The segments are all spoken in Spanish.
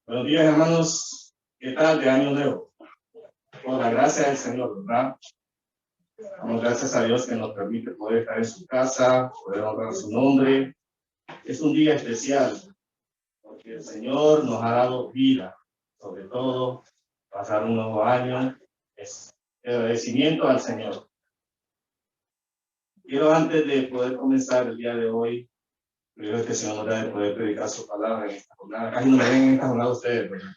Buenos días, hermanos. ¿Qué tal de año nuevo? Por la gracia del Señor, ¿verdad? Damos gracias a Dios que nos permite poder estar en su casa, poder honrar su nombre. Es un día especial porque el Señor nos ha dado vida, sobre todo pasar un nuevo año. Es agradecimiento al Señor. Quiero, antes de poder comenzar el día de hoy, primero que el Señor nos da de poder predicar su palabra en esta jornada. Casi no me ven en esta jornada ustedes, ¿verdad?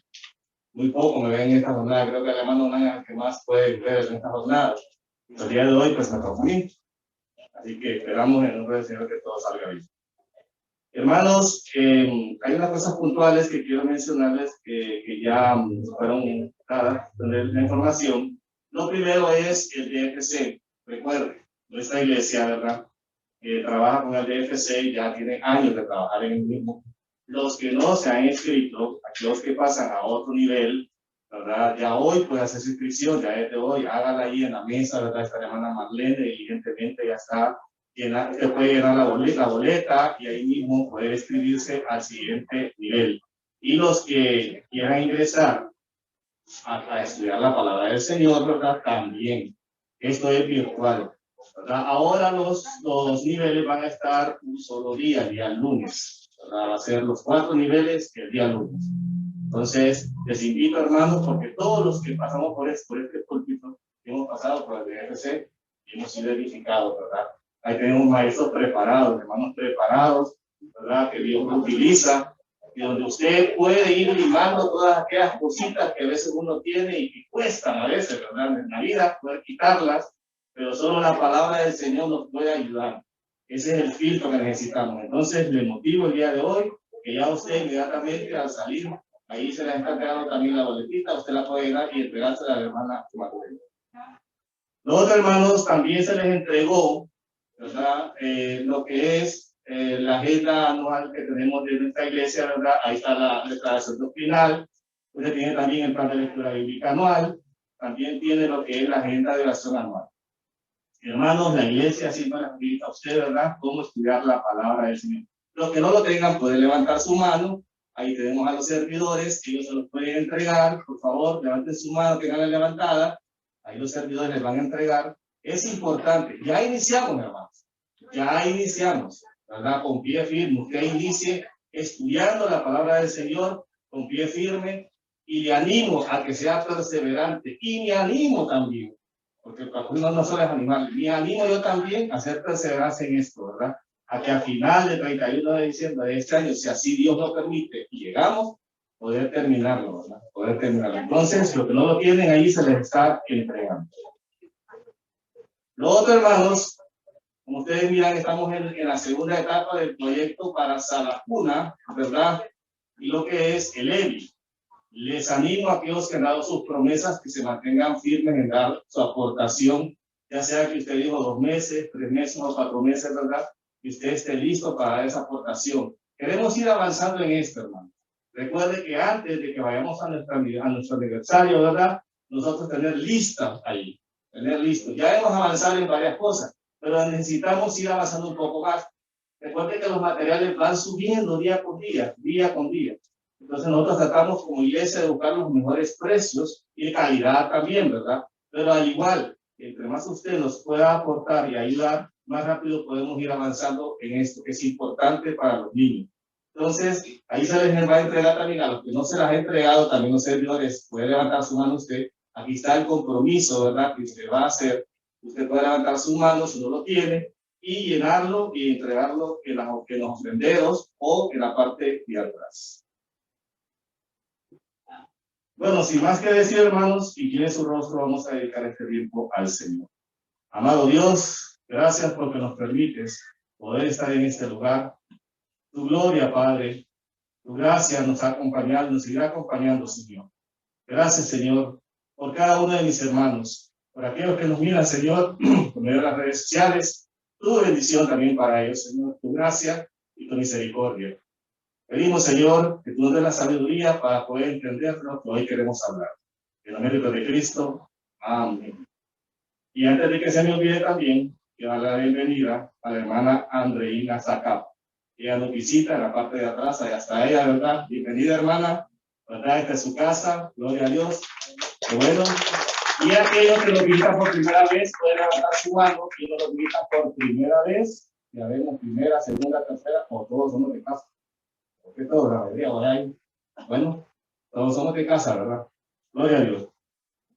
Muy poco me ven en esta jornada. Creo que el hermano Naya es el que más puede ver en esta jornada. El día de hoy, pues me toca a mí. Así que esperamos en el nombre del Señor que todo salga bien. Hermanos, hay unas cosas puntuales que quiero mencionarles que ya fueron dadas en la información. Lo primero es el DFC. Recuerden, nuestra iglesia, ¿verdad? Que trabaja con el DFC, ya tiene años de trabajar en el mismo. Los que no se han inscrito, aquellos que pasan a otro nivel, ¿verdad? Ya hoy puede hacer su inscripción, ya desde hoy, hágala ahí en la mesa, ¿verdad? Esta hermana Marlene, evidentemente ya está llena, usted puede llenar la boleta y ahí mismo puede inscribirse al siguiente nivel. Y los que quieran ingresar a estudiar la palabra del Señor, ¿verdad? También. Esto es virtual, ¿verdad? Ahora los niveles van a estar un solo día, el día lunes, ¿verdad? Va a ser los 4 niveles el día lunes. Entonces, les invito, hermanos, porque todos los que pasamos por este púlpito, hemos pasado por el DFC y hemos sido edificados, ¿verdad? Ahí tenemos maestros preparados, hermanos preparados, ¿verdad? Que Dios utiliza y donde usted puede ir limando todas aquellas cositas que a veces uno tiene y que cuestan a veces, ¿verdad? En la vida, poder quitarlas, pero solo la palabra del Señor nos puede ayudar. Ese es el filtro que necesitamos. Entonces, le motivo el día de hoy que ya usted inmediatamente al salir, ahí se le está entregando también la boletita, usted la puede llenar y entregársela a la hermana Magdalena. Los otros hermanos también se les entregó, ¿verdad? Lo que es la agenda anual que tenemos de nuestra iglesia, ¿verdad? Ahí está la declaración doctrinal, usted tiene también el plan de lectura bíblica anual, también tiene lo que es la agenda de oración anual. Hermanos, la iglesia siempre les invita a usted, ¿verdad?, cómo estudiar la palabra del Señor. Los que no lo tengan pueden levantar su mano. Ahí tenemos a los servidores, ellos se los pueden entregar. Por favor, levanten su mano, tenganla levantada. Ahí los servidores les van a entregar. Es importante. Ya iniciamos, hermanos. Ya iniciamos, ¿verdad? Con pie firme. Usted inicie estudiando la palabra del Señor con pie firme y le animo a que sea perseverante. Y me animo también, porque el pastor no solo es animal, me animo yo también a hacer perseverancia en esto, ¿verdad? A que a final del 31 de diciembre de este año, si así Dios lo permite, y llegamos, poder terminarlo, ¿verdad? Poder terminarlo. Entonces, lo que no lo tienen ahí se les está entregando. Los otros hermanos, como ustedes miran, estamos en la segunda etapa del proyecto para Salacuna, ¿verdad? Y lo que es el EBI. Les animo a aquellos que han dado sus promesas que se mantengan firmes en dar su aportación, ya sea que usted dijo 2 meses, 3 meses o 4 meses, ¿verdad? Que usted esté listo para dar esa aportación. Queremos ir avanzando en esto, hermano. Recuerde que antes de que vayamos a nuestro aniversario, ¿verdad? Nosotros tener listas ahí, tener listo. Ya hemos avanzado en varias cosas, pero necesitamos ir avanzando un poco más. Recuerde que los materiales van subiendo día con día, día con día. Entonces nosotros tratamos como iglesia de buscar los mejores precios y calidad también, ¿verdad? Pero al igual, entre más usted nos pueda aportar y ayudar, más rápido podemos ir avanzando en esto, que es importante para los niños. Entonces, ahí se les va a entregar también a los que no se las ha entregado, también los servidores, puede levantar su mano usted. Aquí está el compromiso, ¿verdad?, que usted va a hacer. Usted puede levantar su mano si no lo tiene y llenarlo y entregarlo en los ofrenderos o en la parte de atrás. Bueno, sin más que decir, hermanos, y tiene su rostro, vamos a dedicar este tiempo al Señor. Amado Dios, gracias porque nos permites poder estar en este lugar. Tu gloria, Padre, tu gracia nos ha acompañado, nos seguirá acompañando, Señor. Gracias, Señor, por cada uno de mis hermanos, por aquellos que nos miran, Señor, por medio de las redes sociales. Tu bendición también para ellos, Señor, tu gracia y tu misericordia. Pedimos, Señor, que tú nos des la sabiduría para poder entender lo que hoy queremos hablar. En el mérito de Cristo. Amén. Y antes de que se me olvide también, quiero dar la bienvenida a la hermana Andreina Zacapa. Ella nos visita en la parte de atrás, allá está ella, ¿verdad? Bienvenida, hermana. ¿verdad? Esta es su casa, gloria a Dios. Qué bueno. Y aquellos que lo visitan por primera vez pueden levantar su mano y no lo visitan por primera vez. Ya vemos primera, segunda, tercera, o todos somos de casa. Porque todos, la mayoría, bueno, todos somos de casa, ¿verdad? Gloria a Dios.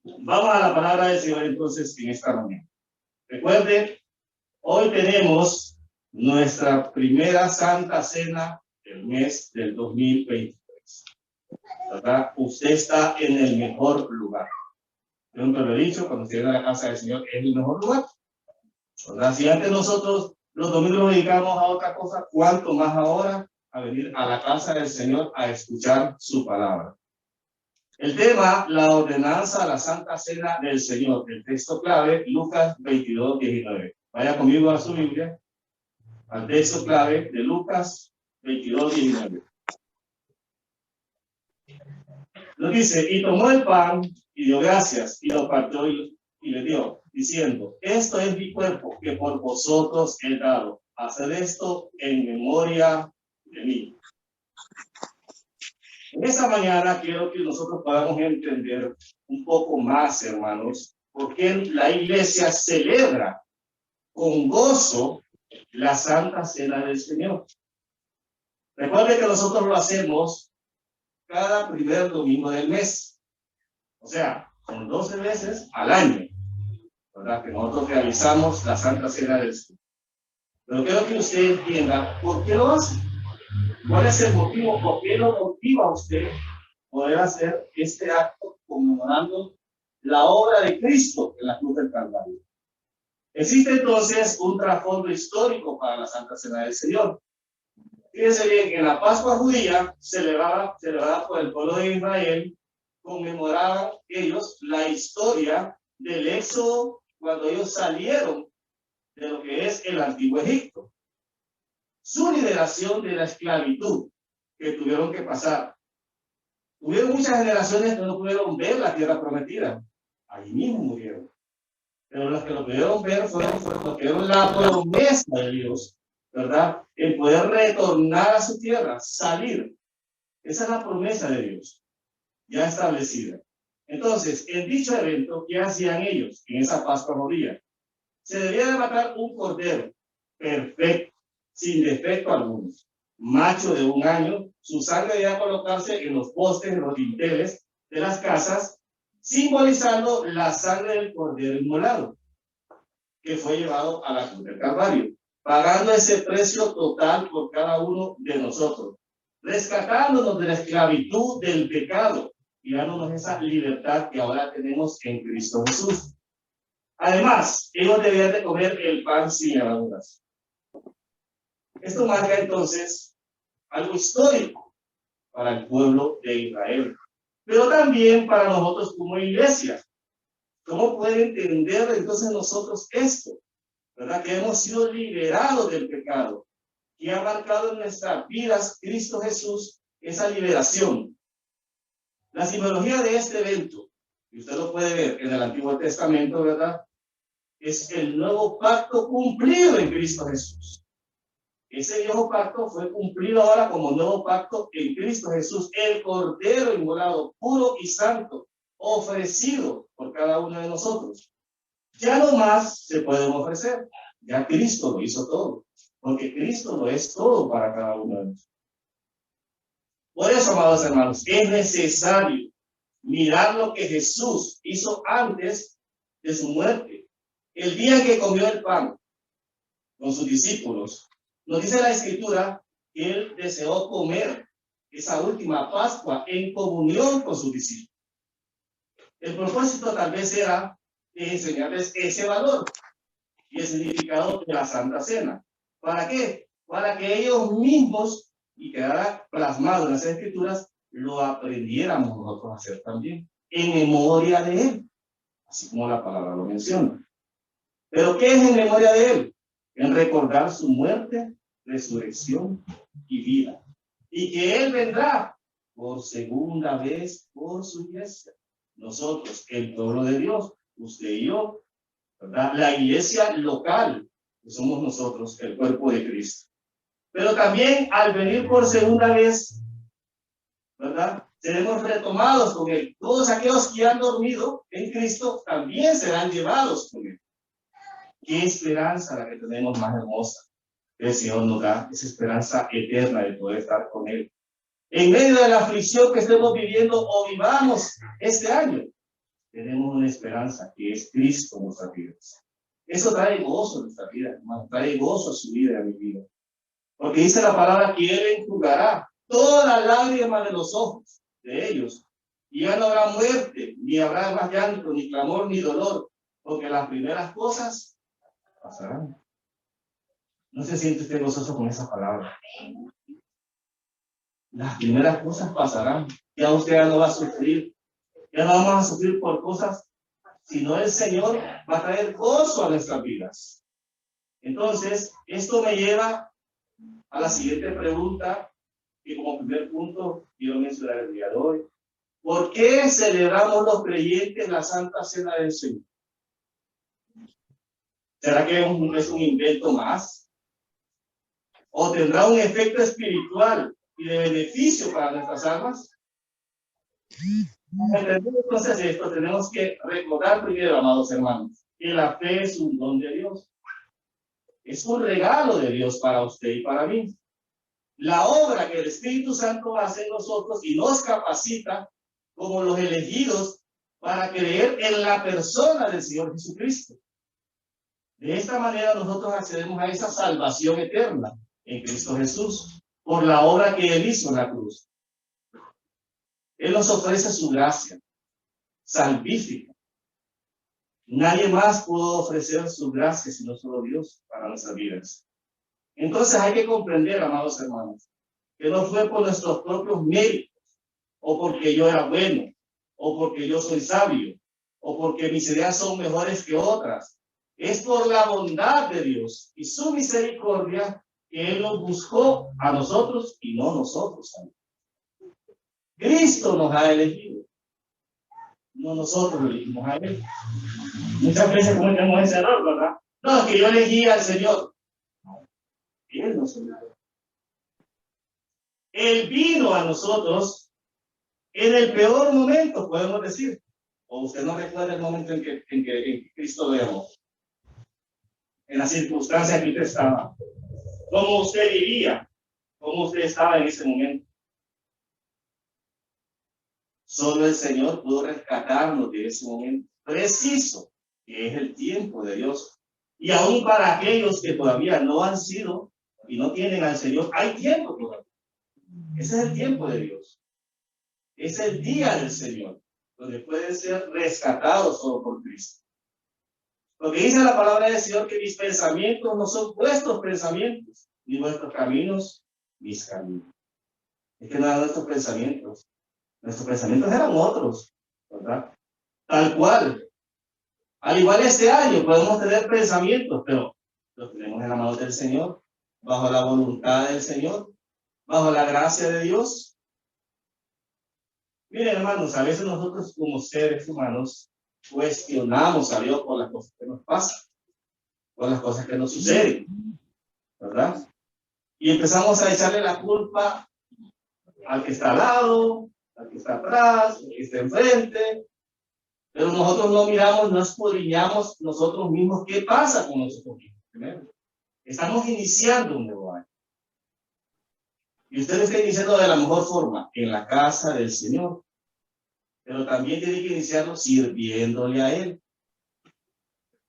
Vamos a la palabra del Señor entonces en esta mañana. Recuerde, hoy tenemos nuestra primera Santa Cena del mes del 2023. ¿Verdad? Usted está en el mejor lugar. Yo nunca lo he dicho, cuando usted viene a la casa del Señor es el mejor lugar. ¿Verdad? Si antes nosotros los domingos nos dedicamos a otra cosa, ¿cuánto más ahora a venir a la casa del Señor a escuchar su palabra? El tema, la ordenanza a la Santa Cena del Señor. El texto clave, Lucas 22, 19. Vaya conmigo a su Biblia, al texto clave de Lucas 22, 19. Lo dice, y tomó el pan y dio gracias y lo partió y le dio, diciendo, esto es mi cuerpo que por vosotros he dado. Haced esto en memoria de mí. En esta mañana quiero que nosotros podamos entender un poco más, hermanos, por qué la iglesia celebra con gozo la Santa Cena del Señor. Recuerde que nosotros lo hacemos cada primer domingo del mes. O sea, son 12 veces al año, ¿verdad? Que nosotros realizamos la Santa Cena del Señor. Pero quiero que usted entienda por qué lo hace. ¿Cuál es el motivo? ¿Por qué lo motiva a usted poder hacer este acto conmemorando la obra de Cristo en la cruz del Calvario? Existe entonces un trasfondo histórico para la Santa Cena del Señor. Fíjense bien, en la Pascua judía, celebrada por el pueblo de Israel, conmemoraban ellos la historia del éxodo cuando ellos salieron de lo que es el antiguo Egipto. Su liberación de la esclavitud que tuvieron que pasar. Hubieron muchas generaciones que no pudieron ver la tierra prometida. Allí mismo murieron. Pero los que lo pudieron ver fueron los que vieron la promesa de Dios, ¿verdad? El poder retornar a su tierra, salir. Esa es la promesa de Dios, ya establecida. Entonces, en dicho evento, ¿qué hacían ellos en esa Pascua judía? Se debía de matar un cordero perfecto, sin defecto alguno, macho de 1 año. Su sangre debía colocarse en los postes, en los dinteles de las casas, simbolizando la sangre del cordero inmolado, que fue llevado a la cruz del Calvario, pagando ese precio total por cada uno de nosotros, rescatándonos de la esclavitud del pecado y dándonos esa libertad que ahora tenemos en Cristo Jesús. Además, ellos debían de comer el pan sin levaduras. Esto marca entonces algo histórico para el pueblo de Israel, pero también para nosotros como iglesia. ¿Cómo puede entender entonces nosotros esto? ¿Verdad? Que hemos sido liberados del pecado, que ha marcado en nuestras vidas Cristo Jesús esa liberación. La simbología de este evento, y usted lo puede ver en el Antiguo Testamento, ¿verdad? Es el nuevo pacto cumplido en Cristo Jesús. Ese viejo pacto fue cumplido ahora como nuevo pacto en Cristo Jesús, el Cordero inmolado, puro y santo, ofrecido por cada uno de nosotros. Ya no más se pueden ofrecer. Ya Cristo lo hizo todo, porque Cristo lo es todo para cada uno de nosotros. Por eso, amados hermanos, es necesario mirar lo que Jesús hizo antes de su muerte. El día en que comió el pan con sus discípulos, nos dice la Escritura que él deseó comer esa última Pascua en comunión con sus discípulos. El propósito tal vez era enseñarles ese valor y el significado de la Santa Cena. ¿Para qué? Para que ellos mismos, y quedara plasmado en las Escrituras, lo aprendiéramos nosotros a hacer también, en memoria de él, así como la palabra lo menciona. ¿Pero qué es en memoria de él? En recordar su muerte, resurrección y vida. Y que él vendrá por segunda vez por su iglesia. Nosotros, el pueblo de Dios, usted y yo, ¿verdad? La iglesia local, que somos nosotros, el cuerpo de Cristo. Pero también al venir por segunda vez, ¿verdad? Seremos retomados con Él. Todos aquellos que han dormido en Cristo también serán llevados con Él. Qué esperanza la que tenemos más hermosa. El Señor nos da esa esperanza eterna de poder estar con Él. En medio de la aflicción que estemos viviendo o vivamos este año, tenemos una esperanza que es Cristo en nuestras vidas. Eso trae gozo a nuestra vida, hermano. Trae gozo a su vida y a mi vida. Porque dice la palabra que Él enjugará toda lágrima de los ojos de ellos. Y ya no habrá muerte, ni habrá más llanto, ni clamor, ni dolor. Porque las primeras cosas pasarán. ¿No se siente usted gozoso con esa palabra? Las primeras cosas pasarán. Ya usted ya no va a sufrir. Ya no vamos a sufrir por cosas, sino el Señor va a traer gozo a nuestras vidas. Entonces, esto me lleva a la siguiente pregunta, que como primer punto quiero mencionar el día de hoy. ¿Por qué celebramos los creyentes la Santa Cena del Señor? ¿Será que es un invento más? ¿O tendrá un efecto espiritual y de beneficio para nuestras almas? Entonces esto tenemos que recordar primero, amados hermanos, que la fe es un don de Dios. Es un regalo de Dios para usted y para mí. La obra que el Espíritu Santo hace en nosotros y nos capacita como los elegidos para creer en la persona del Señor Jesucristo. De esta manera nosotros accedemos a esa salvación eterna en Cristo Jesús por la obra que Él hizo en la cruz. Él nos ofrece su gracia salvífica. Nadie más pudo ofrecer su gracia sino solo Dios para nuestras vidas. Entonces hay que comprender, amados hermanos, que no fue por nuestros propios méritos, o porque yo era bueno, o porque yo soy sabio, o porque mis ideas son mejores que otras. Es por la bondad de Dios y su misericordia que Él nos buscó a nosotros y no nosotros a Él. Cristo nos ha elegido, no nosotros lo elegimos a Él. Muchas veces cometemos ese error, ¿verdad? No, es que yo elegí al Señor. Él nos eligió. Él vino a nosotros en el peor momento, podemos decir. O usted no recuerda el momento en que Cristo lo llamó. En la circunstancia que usted estaba. Cómo usted vivía. Cómo usted estaba en ese momento. Solo el Señor pudo rescatarnos de ese momento preciso, que es el tiempo de Dios. Y aún para aquellos que todavía no han sido y no tienen al Señor, hay tiempo todavía. Ese es el tiempo de Dios. Es el día del Señor, donde pueden ser rescatados solo por Cristo. Porque dice la palabra del Señor que mis pensamientos no son vuestros pensamientos, ni vuestros caminos, mis caminos. Es que no eran nuestros pensamientos. Nuestros pensamientos eran otros, ¿verdad? Tal cual. Al igual este año podemos tener pensamientos, pero los tenemos en la mano del Señor, bajo la voluntad del Señor, bajo la gracia de Dios. Miren, hermanos, a veces nosotros como seres humanos cuestionamos a Dios por las cosas que nos pasan, por las cosas que nos suceden, ¿verdad? Y empezamos a echarle la culpa al que está al lado, al que está atrás, al que está enfrente, pero nosotros no miramos, no escudriñamos nosotros mismos qué pasa con nosotros mismos. Primero, estamos iniciando un nuevo año. Y usted lo está iniciando de la mejor forma, en la casa del Señor. Pero también tiene que iniciarlo sirviéndole a Él.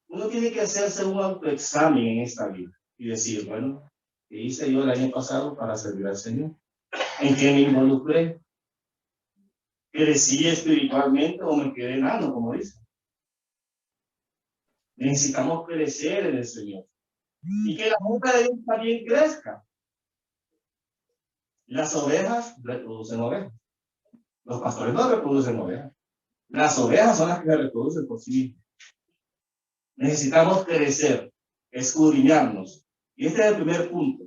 Uno tiene que hacerse un autoexamen en esta vida y decir, bueno, ¿qué hice yo el año pasado para servir al Señor? ¿En qué me involucré? ¿Crecí espiritualmente o me quedé enano, como dice? Necesitamos crecer en el Señor. Y que la junta de Dios también crezca. Las ovejas reproducen ovejas. Los pastores no reproducen ovejas. Las ovejas son las que se reproducen por sí mismas. Necesitamos crecer, escudriñarnos. Y este es el primer punto.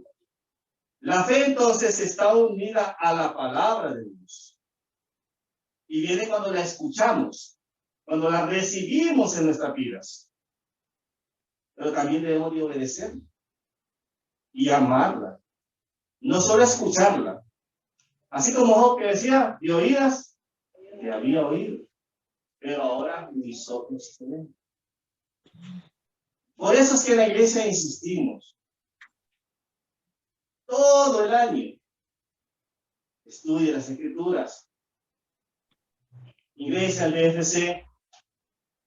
La fe entonces está unida a la palabra de Dios. Y viene cuando la escuchamos, cuando la recibimos en nuestras vidas. Pero también debemos de obedecerla y amarla. No solo escucharla, Así como Job que decía, de oídas, te había oído, pero ahora mis ojos te ven. Por eso es que en la iglesia insistimos, todo el año, estudie las escrituras, ingrese al DFC.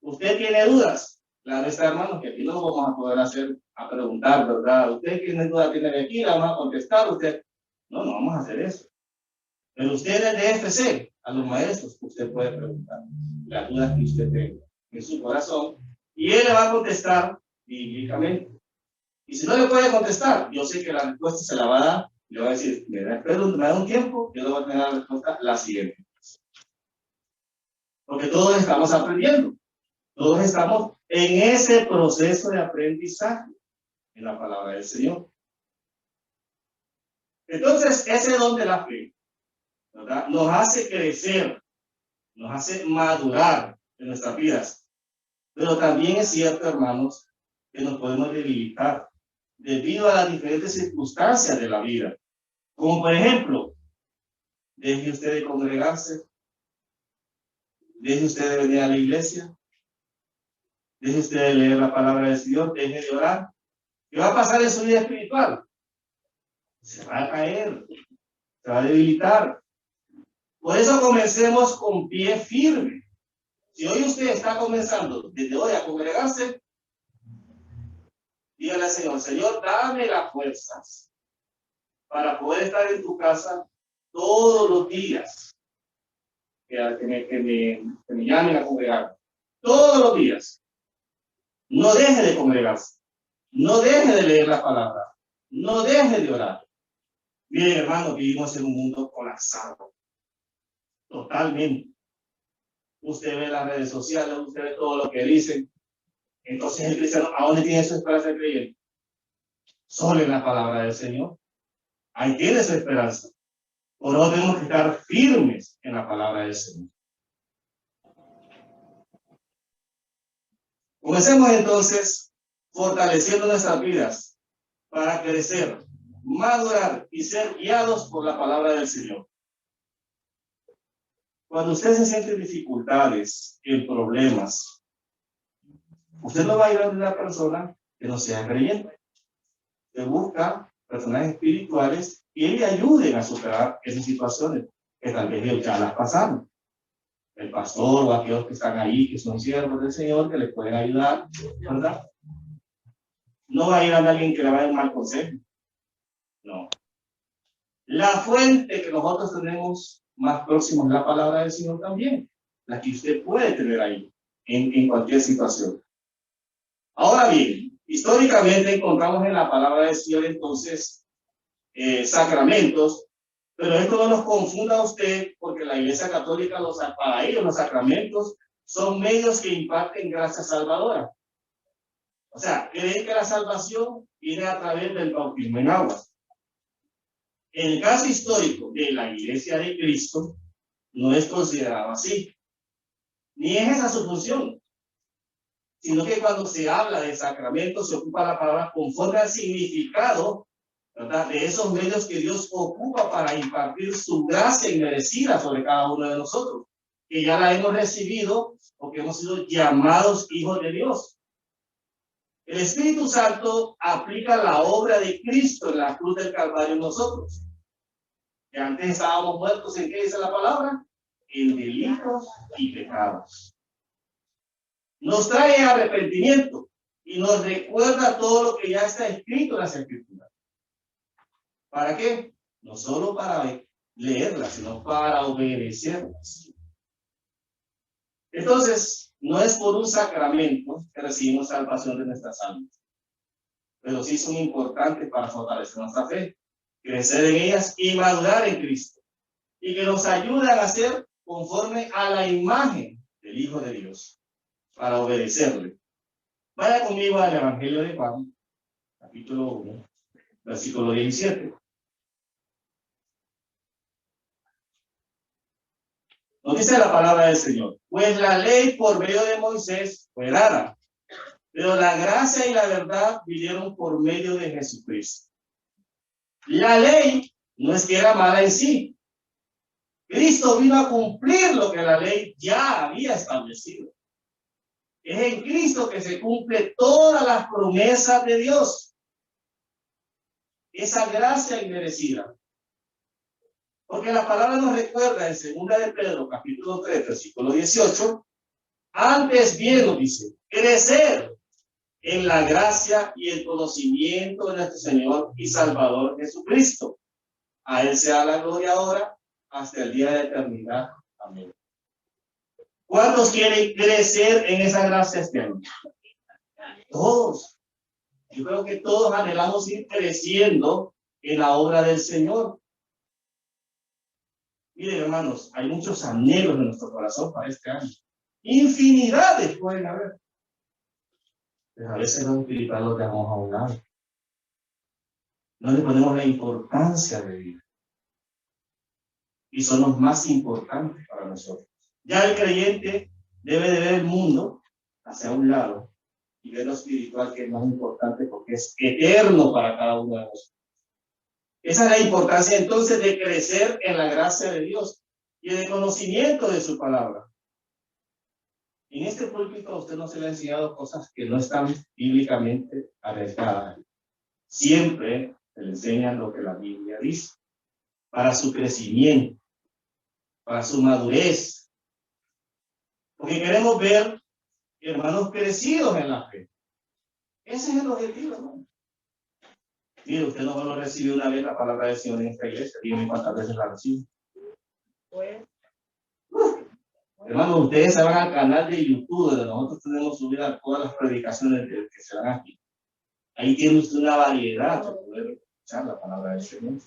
Usted tiene dudas, claro está, hermano, que aquí no lo vamos a poder hacer, a preguntar, ¿verdad? Usted tiene dudas, tiene que aquí, la vamos a contestar, usted. No, no vamos a hacer eso. Pero usted es DFC, a los maestros, usted puede preguntar las dudas que usted tenga en su corazón, y él le va a contestar bíblicamente. Y si no le puede contestar, yo sé que la respuesta se la va a dar, y le va a decir, me da un tiempo, yo le voy a tener la respuesta la siguiente. Porque todos estamos aprendiendo. Todos estamos en ese proceso de aprendizaje en la palabra del Señor. Entonces, ese don de la fe, ¿verdad?, nos hace crecer, nos hace madurar en nuestras vidas. Pero también es cierto, hermanos, que nos podemos debilitar debido a las diferentes circunstancias de la vida. Como por ejemplo, deje usted de congregarse, deje usted de venir a la iglesia, deje usted de leer la palabra del Señor, deje de orar. ¿Qué va a pasar en su vida espiritual? Se va a caer, se va a debilitar. Por eso comencemos con pie firme. Si hoy usted está comenzando desde hoy a congregarse, dígale al Señor, Señor, dame las fuerzas para poder estar en tu casa todos los días que me llamen a congregar. Todos los días. No deje de congregarse. No deje de leer la palabra. No deje de orar. Miren, hermanos, vivimos en un mundo colapsado. Totalmente. Usted ve las redes sociales, usted ve todo lo que dicen. Entonces el cristiano, ¿a dónde tiene su esperanza creyente? Solo en la palabra del Señor. Ahí tiene su esperanza. Por eso tenemos que estar firmes en la palabra del Señor. Comencemos entonces fortaleciendo nuestras vidas para crecer, madurar y ser guiados por la palabra del Señor. Cuando usted se siente en dificultades, en problemas, usted no va a ir a una persona que no sea creyente. Usted busca personas espirituales y le ayuden a superar esas situaciones que tal vez ellos ya las pasaron. El pastor o aquellos que están ahí, que son siervos del Señor, que le pueden ayudar, ¿verdad? No va a ir a alguien que le va a dar un mal consejo. No. La fuente que nosotros tenemos más próximo es la palabra del Señor también, la que usted puede tener ahí, en cualquier situación. Ahora bien, históricamente encontramos en la palabra del Señor entonces sacramentos, pero esto no nos confunda a usted, porque la Iglesia Católica, para ellos los sacramentos son medios que imparten gracia salvadora. O sea, creen que la salvación viene a través del bautismo en agua. En el caso histórico de la Iglesia de Cristo, no es considerado así, ni es esa su función, sino que cuando se habla de sacramentos se ocupa la palabra conforme al significado, ¿verdad?, de esos medios que Dios ocupa para impartir su gracia inmerecida sobre cada uno de nosotros, que ya la hemos recibido porque hemos sido llamados hijos de Dios. El Espíritu Santo aplica la obra de Cristo en la cruz del Calvario en nosotros. Que antes estábamos muertos, ¿en qué dice la palabra? En delitos y pecados. Nos trae arrepentimiento y nos recuerda todo lo que ya está escrito en las Escrituras. ¿Para qué? No solo para leerlas, sino para obedecerlas. Entonces, no es por un sacramento que recibimos salvación de nuestras almas, pero sí son importantes para fortalecer nuestra fe, crecer en ellas y madurar en Cristo, y que nos ayudan a ser conforme a la imagen del Hijo de Dios, para obedecerle. Vaya conmigo al Evangelio de Juan, capítulo 1, versículo 17. Nos dice la palabra del Señor: pues la ley por medio de Moisés fue dada, pero la gracia y la verdad vinieron por medio de Jesucristo. La ley no es que era mala en sí, Cristo vino a cumplir lo que la ley ya había establecido. Es en Cristo que se cumple todas las promesas de Dios. Esa gracia inmerecida. Porque la palabra nos recuerda en 2 de Pedro, capítulo 3, versículo 18, antes bien nos dice, crecer en la gracia y el conocimiento de nuestro Señor y Salvador Jesucristo. A Él sea la gloria ahora, hasta el día de la eternidad. Amén. ¿Cuántos quieren crecer en esa gracia este año? Todos. Yo creo que todos anhelamos ir creciendo en la obra del Señor. Miren, hermanos, hay muchos anhelos en nuestro corazón para este año. Infinidades pueden haber. Pero a veces los espirituales los dejamos a un lado. No le ponemos la importancia de vivir. Y son los más importantes para nosotros. Ya el creyente debe de ver el mundo hacia un lado y ver lo espiritual, que es más importante porque es eterno para cada uno de nosotros. Esa es la importancia entonces de crecer en la gracia de Dios y en el conocimiento de su palabra. En este púlpito a usted no se le ha enseñado cosas que no están bíblicamente arraigadas. Siempre se le enseña lo que la Biblia dice para su crecimiento, para su madurez. Porque queremos ver hermanos crecidos en la fe. Ese es el objetivo, ¿no? Mire, usted no solo recibió una vez la palabra del Señor en esta iglesia. Dígame cuántas veces la recibe. Hermanos, ustedes se van al canal de YouTube, donde nosotros tenemos subidas todas las predicaciones que se dan aquí. Ahí tiene usted una variedad de poder escuchar la palabra del Señor.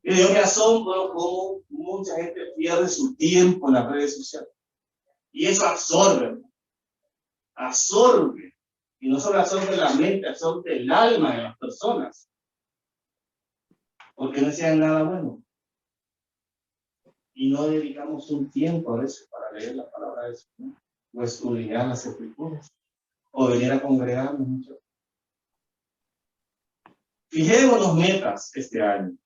Y yo me asombro cómo mucha gente pierde su tiempo en las redes sociales. Y eso absorbe. Absorbe. Y no solo absorbe la mente, absorbe el alma de las personas. Porque no sean nada bueno. Y no dedicamos un tiempo a veces para leer la palabra del Señor. O estudiar las escrituras. O venir a congregarnos mucho. Fijémonos metas este año.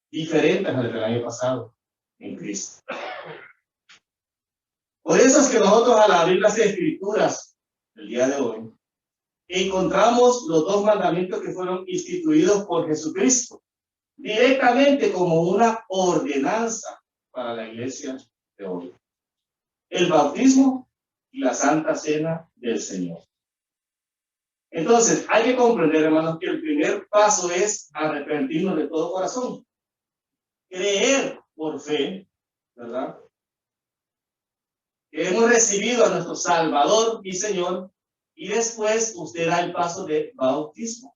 Diferentes a las del año pasado. En Cristo. Por eso es que nosotros al abrir las escrituras el día de hoy, encontramos los dos mandamientos que fueron instituidos por Jesucristo, directamente como una ordenanza para la iglesia de hoy. El bautismo y la Santa Cena del Señor. Entonces, hay que comprender, hermanos, que el primer paso es arrepentirnos de todo corazón. Creer por fe, ¿verdad? Que hemos recibido a nuestro Salvador y Señor, y después usted da el paso de bautismo.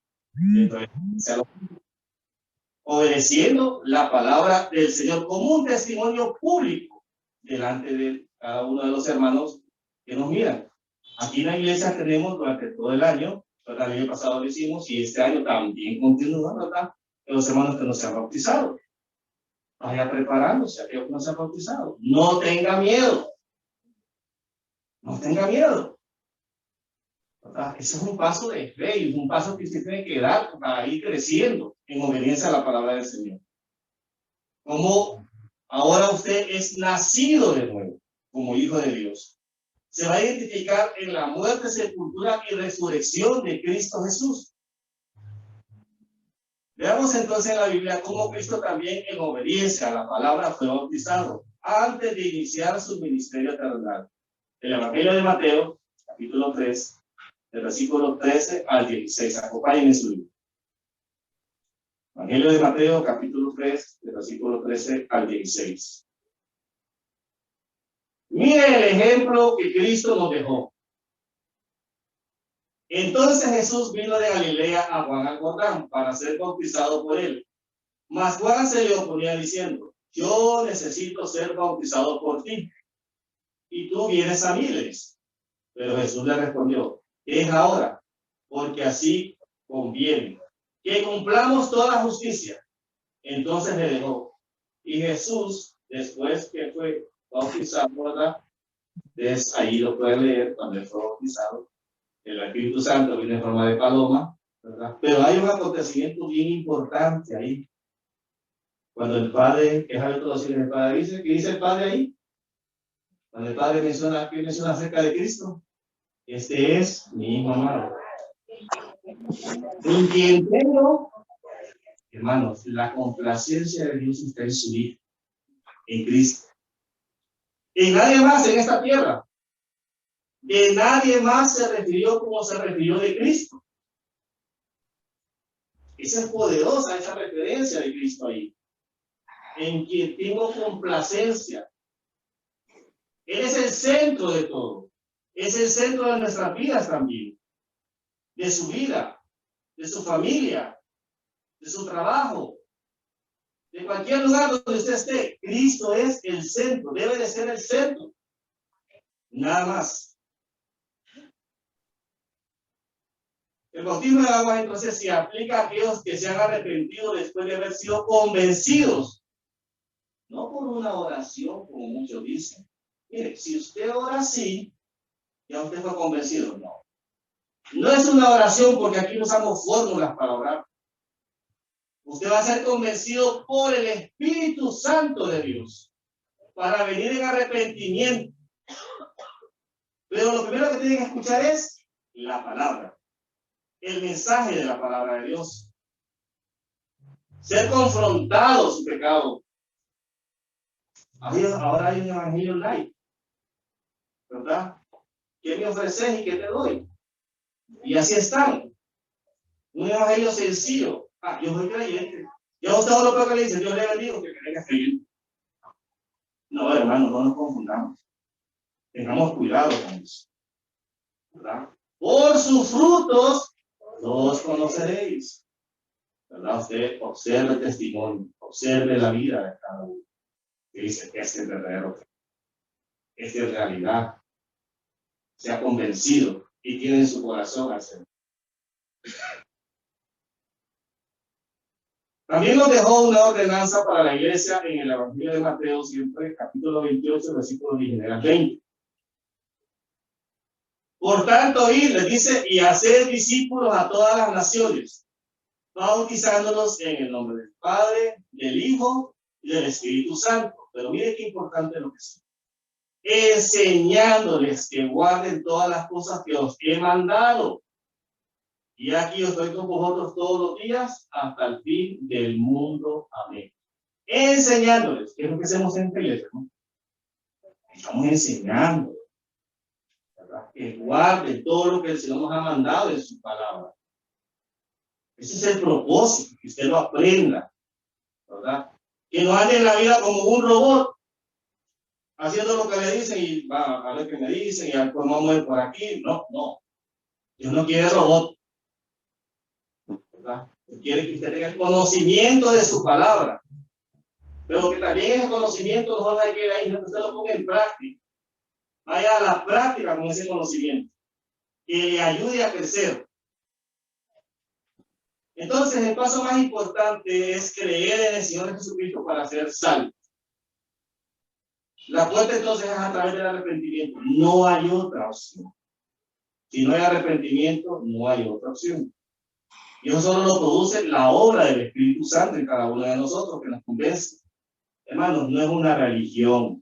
Obedeciendo la palabra del Señor como un testimonio público delante de cada uno de los hermanos que nos miran. Aquí en la iglesia tenemos durante todo el año, el año pasado lo hicimos y este año también continúa, ¿verdad? Los hermanos que no se han bautizado. Vaya preparándose, aquellos que no se han bautizado. No tenga miedo. No tenga miedo. ¿Verdad? Ese es un paso de fe, es un paso que usted tiene que dar para ir creciendo en obediencia a la palabra del Señor. Como ahora usted es nacido de nuevo, como hijo de Dios. Se va a identificar en la muerte, sepultura y resurrección de Cristo Jesús. Veamos entonces en la Biblia cómo Cristo también en obediencia a la palabra fue bautizado antes de iniciar su ministerio terrenal. El Evangelio de Mateo, capítulo 3, del versículo 13 al 16. Acompáñenme su libro. Evangelio de Mateo, capítulo 3, del versículo 13 al 16. Mire el ejemplo que Cristo nos dejó. Entonces Jesús vino de Galilea a Juan al Jordán para ser bautizado por él. Mas Juan se le oponía diciendo: yo necesito ser bautizado por ti, y tú vienes a mí, le dice. Pero Jesús le respondió: es ahora, porque así conviene, que cumplamos toda la justicia. Entonces le dejó. Y Jesús, después que fue bautizado, ¿verdad? Entonces, ahí lo pueden leer cuando fue bautizado. El Espíritu Santo viene en forma de paloma, ¿verdad? Pero hay un acontecimiento bien importante ahí. Cuando el Padre, que es algo traducido en el Padre, dice, ¿qué dice el Padre ahí? Cuando el Padre menciona, ¿qué menciona acerca de Cristo? Este es mi Hijo amado. En quien tengo, hermanos, la complacencia de Dios está en su Hijo, en Cristo. Y nadie más en esta tierra. De nadie más se refirió como se refirió de Cristo. Esa es poderosa, esa referencia de Cristo ahí. En quien tengo complacencia. Él es el centro de todo. Es el centro de nuestras vidas también. De su vida, de su familia, de su trabajo, de cualquier lugar donde usted esté. Cristo es el centro, debe de ser el centro. Nada más. El bautismo de agua entonces se aplica a aquellos que se han arrepentido después de haber sido convencidos. No por una oración, como muchos dicen. Mire, si usted ora así, ya usted fue convencido. No. No es una oración porque aquí usamos fórmulas para orar. Usted va a ser convencido por el Espíritu Santo de Dios para venir en arrepentimiento. Pero lo primero que tiene que escuchar es la palabra, el mensaje de la palabra de Dios. Ser confrontado su pecado. Ahora hay un evangelio light, ¿verdad? ¿Qué me ofreces y qué te doy? Y así están. Un evangelio sencillo. Yo soy creyente. Ya usted lo peor que le dice, Dios le bendiga que creen creyente. No, hermano, no nos confundamos. Tengamos cuidado con eso. ¿Verdad? Por sus frutos los conoceréis. ¿Verdad? Usted observe el testimonio, observe la vida de cada uno. Que dice que este es verdadero, este es realidad. Se ha convencido y tiene en su corazón al Señor. También nos dejó una ordenanza para la iglesia en el Evangelio de Mateo, siempre capítulo 28, versículo 19 al 20. Por tanto, id, les dice, y hacer discípulos a todas las naciones, bautizándolos en el nombre del Padre, del Hijo y del Espíritu Santo. Pero mire qué importante lo que es. Enseñándoles que guarden todas las cosas que os he mandado. Y aquí yo estoy con vosotros todos los días hasta el fin del mundo. Amén. Enseñándoles, ¿qué es lo que hacemos en la iglesia? ¿No? Estamos enseñando, ¿verdad? Que guarden todo lo que el Señor nos ha mandado en su palabra. Ese es el propósito, que usted lo aprenda, ¿verdad? Que no ande en la vida como un robot, haciendo lo que le dicen y va a ver qué me dicen y después vamos a ir por aquí. No, no. Dios no quiere robot, ¿verdad? Él quiere que usted tenga el conocimiento de su palabra. Pero que también ese conocimiento no hay que ahí, no usted lo ponga en práctica. Vaya a la práctica con ese conocimiento. Que le ayude a crecer. Entonces, el paso más importante es creer en el Señor Jesucristo para ser salvo. La puerta entonces es a través del arrepentimiento. No hay otra opción. Si no hay arrepentimiento, no hay otra opción. Y eso solo lo produce la obra del Espíritu Santo en cada uno de nosotros que nos convence. Hermanos, no es una religión,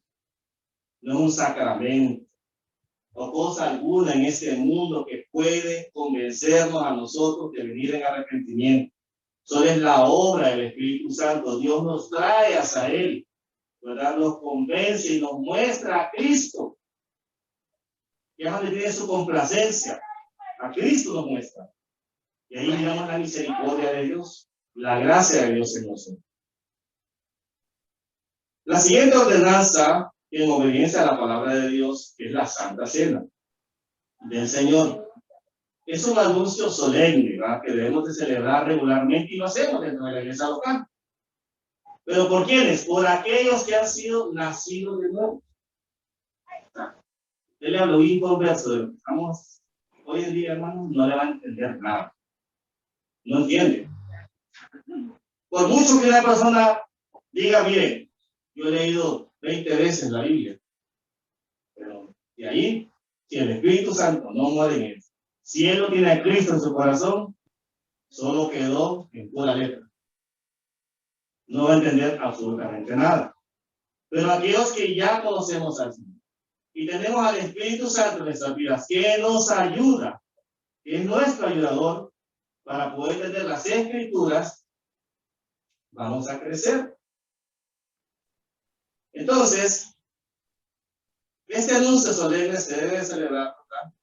no es un sacramento, o cosa alguna en este mundo que puede convencernos a nosotros de venir en arrepentimiento. Solo es la obra del Espíritu Santo. Dios nos trae hacia Él, ¿verdad? Nos convence y nos muestra a Cristo. Y es donde tiene su complacencia. A Cristo nos muestra. Y ahí miramos la misericordia de Dios, la gracia de Dios en nosotros. La siguiente ordenanza, en obediencia a la palabra de Dios, es la Santa Cena del Señor. Es un anuncio solemne, ¿verdad? Que debemos de celebrar regularmente y lo hacemos dentro de la iglesia local. ¿Pero por quiénes? Por aquellos que han sido nacidos de nuevo. Yo le hablo un converso. Estamos hoy en día, hermanos, no le van a entender nada. No entiende. Por mucho que una persona diga, mire, yo he leído 20 veces la Biblia, pero de ahí, si el Espíritu Santo no muere en él, si él no tiene a Cristo en su corazón, solo quedó en pura letra. no va a entender absolutamente nada. Pero aquellos que ya conocemos al Señor y tenemos al Espíritu Santo en nuestras vidas, que nos ayuda, que es nuestro ayudador para poder entender las Escrituras, vamos a crecer. Entonces, este anuncio solemne se debe celebrar, ¿verdad?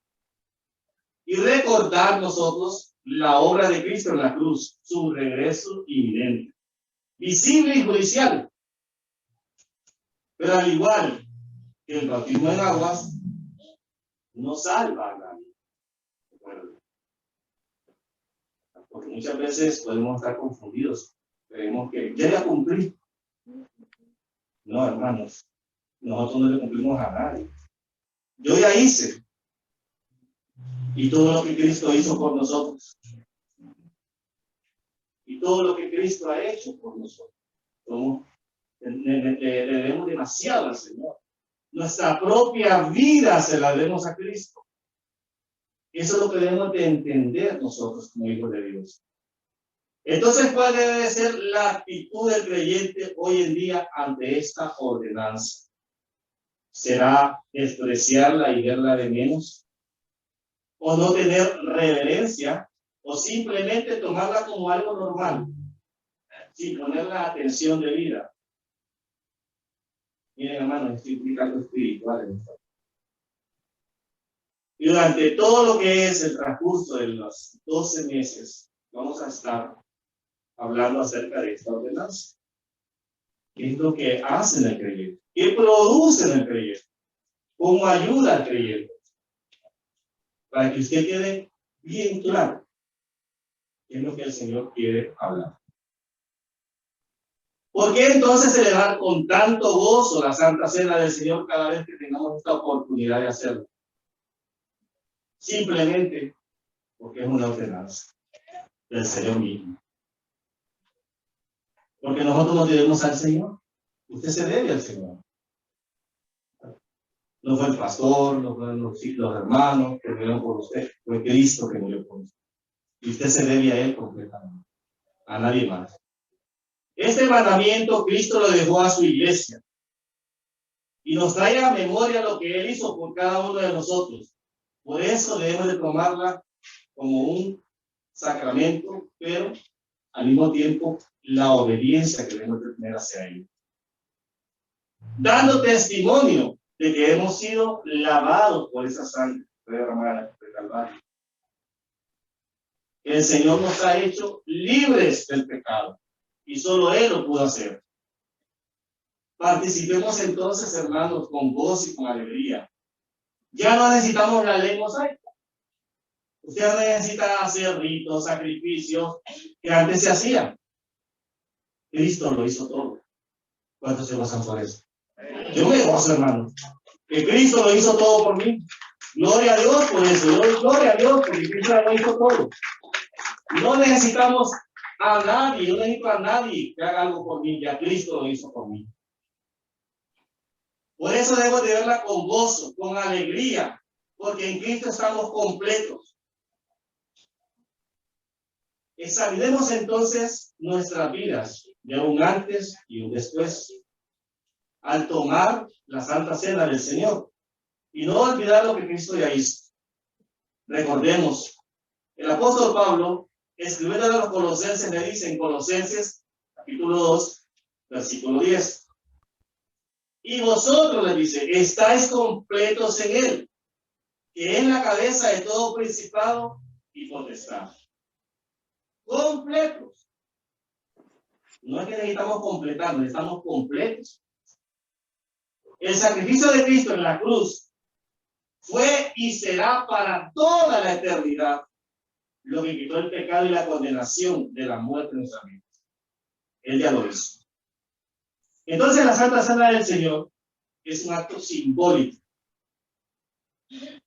Y recordar nosotros la obra de Cristo en la cruz, su regreso inminente, visible y judicial. Pero al igual que el bautismo en aguas, no salva a nadie. Porque muchas veces podemos estar confundidos. Creemos que ya cumplí. No, hermanos, nosotros no le cumplimos a nadie. Yo ya hice. Y todo lo que Cristo hizo por nosotros. Y todo lo que Cristo ha hecho por nosotros. Le debemos demasiado al Señor. Nuestra propia vida se la debemos a Cristo. Eso es lo que debemos de entender nosotros como hijos de Dios. Entonces, ¿cuál debe ser la actitud del creyente hoy en día ante esta ordenanza? ¿Será despreciarla y verla de menos? ¿O no tener reverencia? ¿O simplemente tomarla como algo normal? Sin poner la atención debida. Miren, hermanos, esto implica algo espiritual en esto. Y durante todo lo que es el transcurso de los 12 meses, vamos a estar hablando acerca de esta ordenanza. ¿Qué es lo que hace en el creyente? ¿Qué produce en el creyente? ¿Cómo ayuda al creyente? Para que usted quede bien claro qué es lo que el Señor quiere hablar. ¿Por qué entonces celebrar con tanto gozo la Santa Cena del Señor cada vez que tengamos esta oportunidad de hacerlo? Simplemente porque es una ordenanza del Señor mismo. Porque nosotros nos debemos al Señor. Usted se debe al Señor. No fue el pastor, no fueron los hermanos que murieron por usted. Fue Cristo que murió por usted. Y usted se debe a Él completamente. A nadie más. Este mandamiento Cristo lo dejó a su iglesia. Y nos trae a memoria lo que Él hizo por cada uno de nosotros. Por eso debemos de tomarla como un sacramento, pero al mismo tiempo la obediencia que debemos de tener hacia Él. Dando testimonio de que hemos sido lavados por esa sangre derramada de Calvario. El Señor nos ha hecho libres del pecado y solo Él lo pudo hacer. Participemos entonces, hermanos, con gozo y con alegría. Ya no necesitamos la ley mosaica. Usted no necesita hacer ritos, sacrificios que antes se hacían. Cristo lo hizo todo. ¿Cuántos se gozan por eso? Yo me gozo, hermano, que Cristo lo hizo todo por mí. Gloria a Dios por eso. Gloria a Dios porque Cristo lo hizo todo. No necesitamos a nadie, yo no necesito a nadie que haga algo por mí, ya Cristo lo hizo por mí. Por eso debo de verla con gozo, con alegría, porque en Cristo estamos completos. Examinemos entonces nuestras vidas de un antes y un después, al tomar la Santa Cena del Señor, y no olvidar lo que Cristo ya hizo. Recordemos, el apóstol Pablo, escribiendo a los colosenses, le dice en Colosenses, capítulo 2, versículo 10. Y vosotros, le dice, estáis completos en Él, que es la cabeza de todo principado y potestad. Completos. No es que necesitamos completarnos, estamos completos. El sacrificio de Cristo en la cruz fue y será para toda la eternidad lo que quitó el pecado y la condenación de la muerte en nuestra vida. Él ya lo hizo. Entonces la Santa Cena del Señor es un acto simbólico.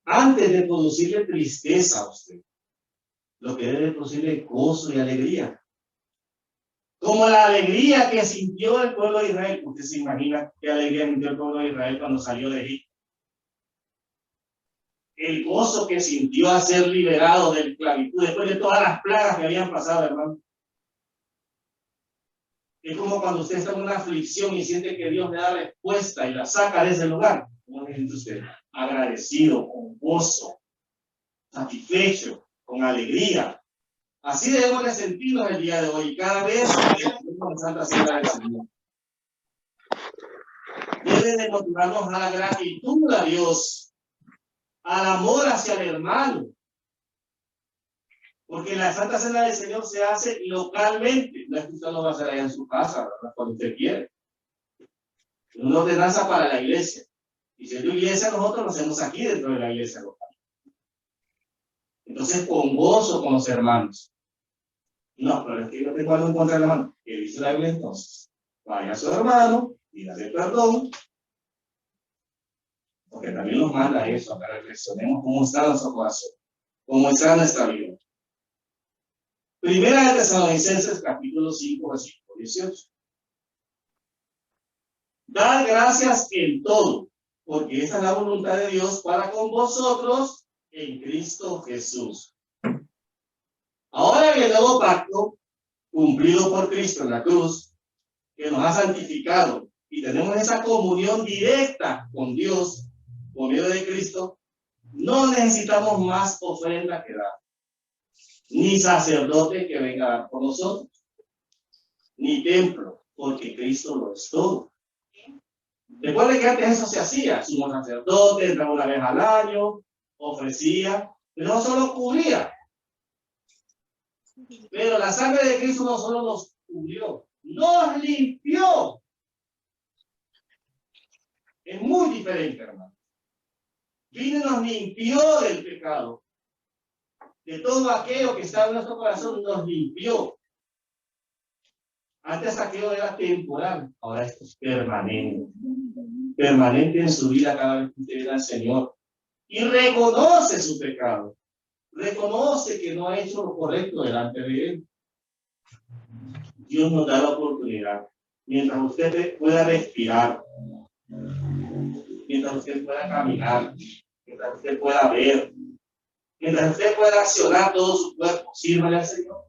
Antes de producirle tristeza a usted, lo que debe producirle gozo y alegría. Como la alegría que sintió el pueblo de Israel. Usted se imagina qué alegría sintió el pueblo de Israel cuando salió de Egipto. El gozo que sintió a ser liberado de la esclavitud después de todas las plagas que habían pasado, hermano. Es como cuando usted está en una aflicción y siente que Dios le da respuesta y la saca de ese lugar. ¿Cómo se siente usted? Agradecido, con gozo, satisfecho, con alegría. Así debemos de sentirnos el día de hoy, cada vez que tenemos la Santa Cena del Señor. Debe de motivarnos a la gratitud a Dios, al amor hacia el hermano. Porque la Santa Cena del Señor se hace localmente. No es que usted lo va a hacer allá en su casa, ¿verdad? Cuando usted quiere. Es una ordenanza para la iglesia. Y si es tu iglesia, nosotros lo hacemos aquí dentro de la iglesia local. Entonces, con gozo con los hermanos. No, pero es que yo tengo algo en contra del hermano. ¿Qué dice la Biblia entonces? Vaya a su hermano y dale perdón. Porque también nos manda eso, para que reflexionemos cómo está nuestro corazón, cómo está nuestra vida. Primera de Tesalonicenses, capítulo 5, versículo 18. Dad gracias en todo, porque esta es la voluntad de Dios para con vosotros en Cristo Jesús. Ahora en el nuevo pacto, cumplido por Cristo en la cruz, que nos ha santificado y tenemos esa comunión directa con Dios por medio de Cristo, no necesitamos más ofrenda que dar, ni sacerdote que venga a dar por nosotros, ni templo, porque Cristo lo es todo. Recuerden que antes eso se hacía, sumo sacerdote, entraba una vez al año, ofrecía, pero no solo cubría. Pero la sangre de Cristo no solo nos cubrió, nos limpió. Es muy diferente, hermano. Vino y nos limpió del pecado. De todo aquello que estaba en nuestro corazón, nos limpió. Antes aquello era temporal, ahora esto es permanente. Permanente en su vida cada vez que usted viene al Señor. Y reconoce su pecado. Reconoce que no ha hecho lo correcto delante de Él. Dios nos da la oportunidad. Mientras usted pueda respirar, mientras usted pueda caminar, mientras usted pueda ver, mientras usted pueda accionar todo su cuerpo, sírvale al Señor.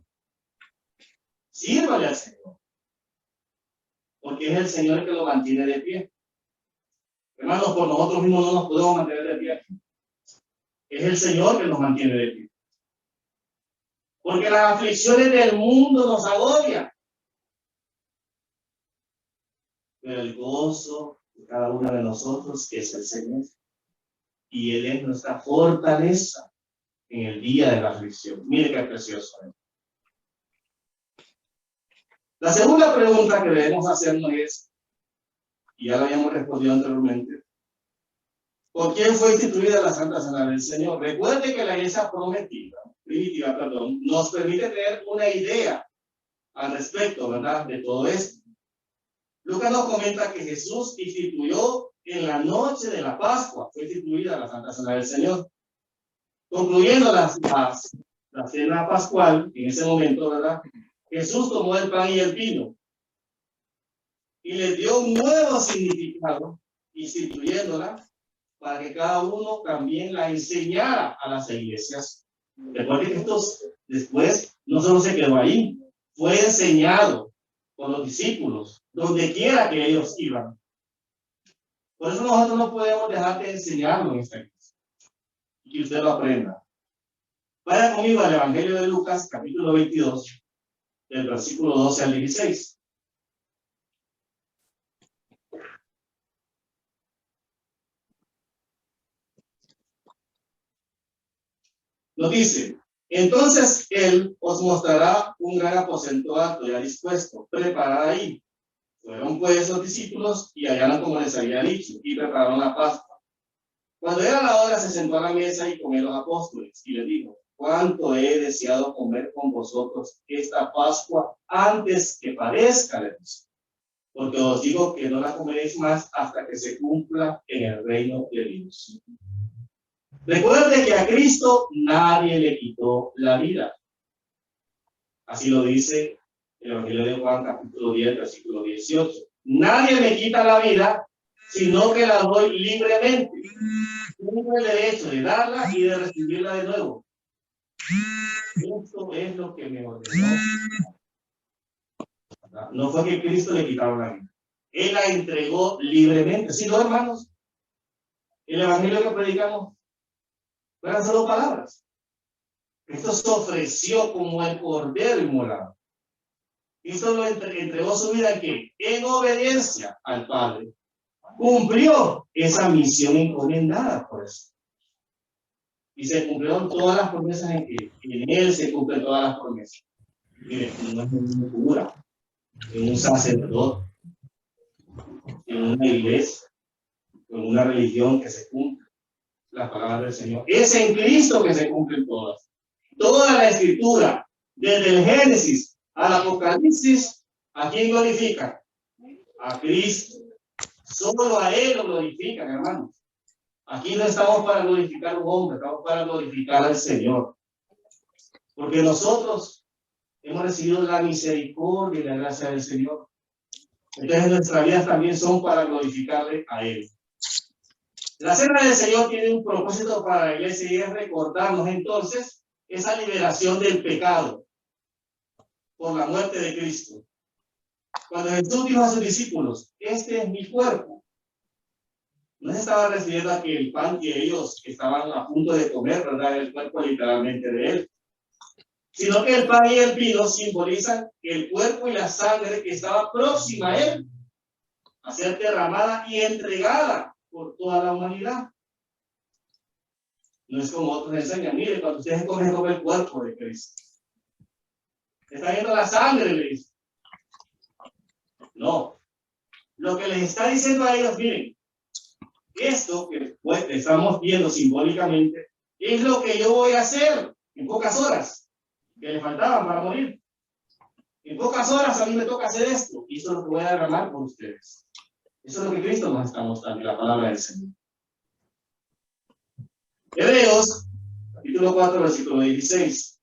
Sírvale al Señor. Porque es el Señor el que lo mantiene de pie. Hermanos, por nosotros mismos no nos podemos mantener de pie. Es el Señor que nos mantiene de pie. Porque las aflicciones del mundo nos agobian. Pero el gozo de cada uno de nosotros es el Señor. Y Él es nuestra fortaleza en el día de la aflicción. Mire qué precioso. La segunda pregunta que debemos hacernos es, y ya lo habíamos respondido anteriormente, ¿por quién fue instituida la Santa Cena del Señor? Recuerde que la iglesia primitiva, nos permite tener una idea al respecto, ¿verdad?, de todo esto. Lucas nos comenta que Jesús instituyó en la noche de la Pascua, fue instituida la Santa Cena del Señor. Concluyendo la cena pascual, en ese momento, ¿verdad?, Jesús tomó el pan y el vino y le dio un nuevo significado, instituyéndola para que cada uno también la enseñara a las iglesias. Recuerden que esto después no solo se quedó ahí, fue enseñado por los discípulos, donde quiera que ellos iban. Por eso nosotros no podemos dejar de enseñarlo en esta iglesia, y que usted lo aprenda. Vaya conmigo al Evangelio de Lucas, capítulo 22, del versículo 12 al 16. Nos dice: entonces Él os mostrará un gran aposento alto ya dispuesto, preparad ahí. Fueron pues los discípulos y hallaron como les había dicho, y prepararon la Pascua. Cuando era la hora, se sentó a la mesa y comió los apóstoles, y les dijo: cuánto he deseado comer con vosotros esta Pascua antes que parezca, les dice. Porque os digo que no la comeréis más hasta que se cumpla en el reino de Dios. Recuerde que a Cristo nadie le quitó la vida. Así lo dice el Evangelio de Juan, capítulo 10, versículo 18. Nadie me quita la vida, sino que la doy libremente. Tengo el derecho de darla y de recibirla de nuevo. Esto es lo que me ordenó. No fue que Cristo le quitaba la vida. Él la entregó libremente. ¿Sí, no, hermanos? El evangelio que predicamos fueron solo palabras. Cristo se ofreció como el cordero inmolado. Cristo lo entregó su vida que en obediencia al Padre cumplió esa misión encomendada por eso. Y se cumplieron todas las promesas en él se cumplen todas las promesas. Mire, no es un cura, es un sacerdote, en una iglesia, en una religión que se cumple las palabras del Señor. Es en Cristo que se cumplen todas. Toda la escritura, desde el Génesis al Apocalipsis, ¿a quién glorifica? A Cristo. Solo a Él lo glorifican, hermanos. Aquí no estamos para glorificar a un hombre, estamos para glorificar al Señor. Porque nosotros hemos recibido la misericordia y la gracia del Señor. Entonces nuestras vidas también son para glorificarle a Él. La cena del Señor tiene un propósito para la iglesia y es recordarnos entonces esa liberación del pecado por la muerte de Cristo. Cuando Jesús dijo a sus discípulos, este es mi cuerpo, no se estaba refiriendo a que el pan que ellos estaban a punto de comer, ¿verdad?, el cuerpo literalmente de él, sino que el pan y el vino simbolizan el cuerpo y la sangre que estaba próxima a él a ser derramada y entregada por toda la humanidad. No es como otros enseñan, mire, cuando ustedes comen el cuerpo de Cristo. Está viendo la sangre, le dice. No. Lo que les está diciendo a ellos, miren, esto que pues, estamos viendo simbólicamente es lo que yo voy a hacer en pocas horas que le faltaban para morir. En pocas horas a mí me toca hacer esto y eso es lo que voy a derramar por ustedes. Eso es lo que Cristo nos está mostrando en la palabra del Señor. Hebreos, capítulo 4, versículo 16.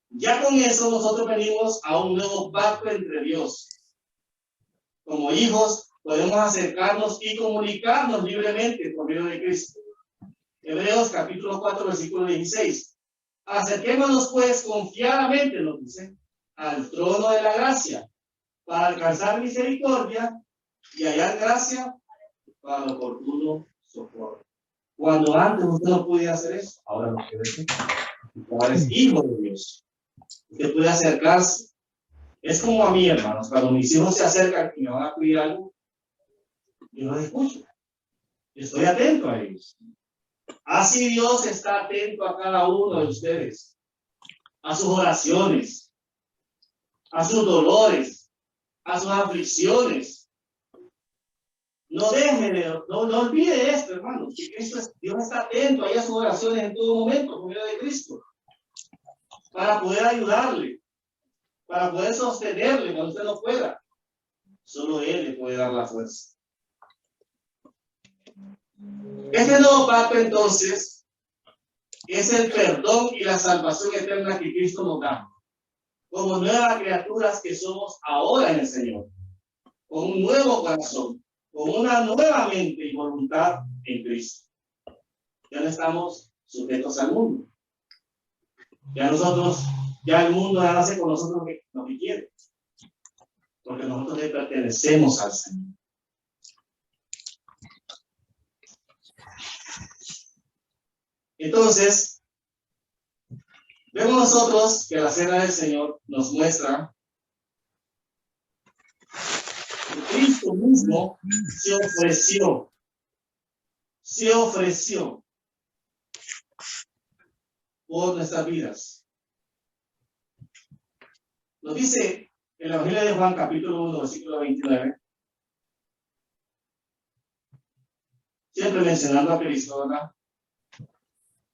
Ya con eso nosotros venimos a un nuevo pacto entre Dios. Como hijos podemos acercarnos y comunicarnos libremente por medio de Cristo. Hebreos capítulo 4, versículo 16. Acerquémonos pues confiadamente, nos dice, al trono de la gracia, para alcanzar misericordia y hallar gracia para el oportuno socorro. Cuando antes usted no podía hacer eso, ahora lo puede hacer. Ahora es hijo de Dios. Usted puede acercarse. Es como a mí, hermanos, cuando mis hijos se acercan y me van a pedir algo, yo los escucho. Estoy atento a ellos. Así Dios está atento a cada uno de ustedes, a sus oraciones, a sus dolores, a sus aflicciones. No olvide esto, hermanos, que Dios está atento ahí a sus oraciones en todo momento, por medio de Cristo, para poder ayudarle, para poder sostenerle cuando usted no pueda. Solo Él le puede dar la fuerza. Este nuevo pacto, entonces, es el perdón y la salvación eterna que Cristo nos da, como nuevas criaturas que somos ahora en el Señor, con un nuevo corazón, con una nueva mente y voluntad en Cristo. Ya no estamos sujetos al mundo. Ya el mundo ya hace con nosotros lo que quiere, porque nosotros le pertenecemos al Señor. Entonces, vemos nosotros que la cena del Señor nos muestra que Cristo mismo se ofreció por nuestras vidas. Nos dice el Evangelio de Juan, capítulo 1, versículo 29, siempre mencionando a Cristo, ¿verdad?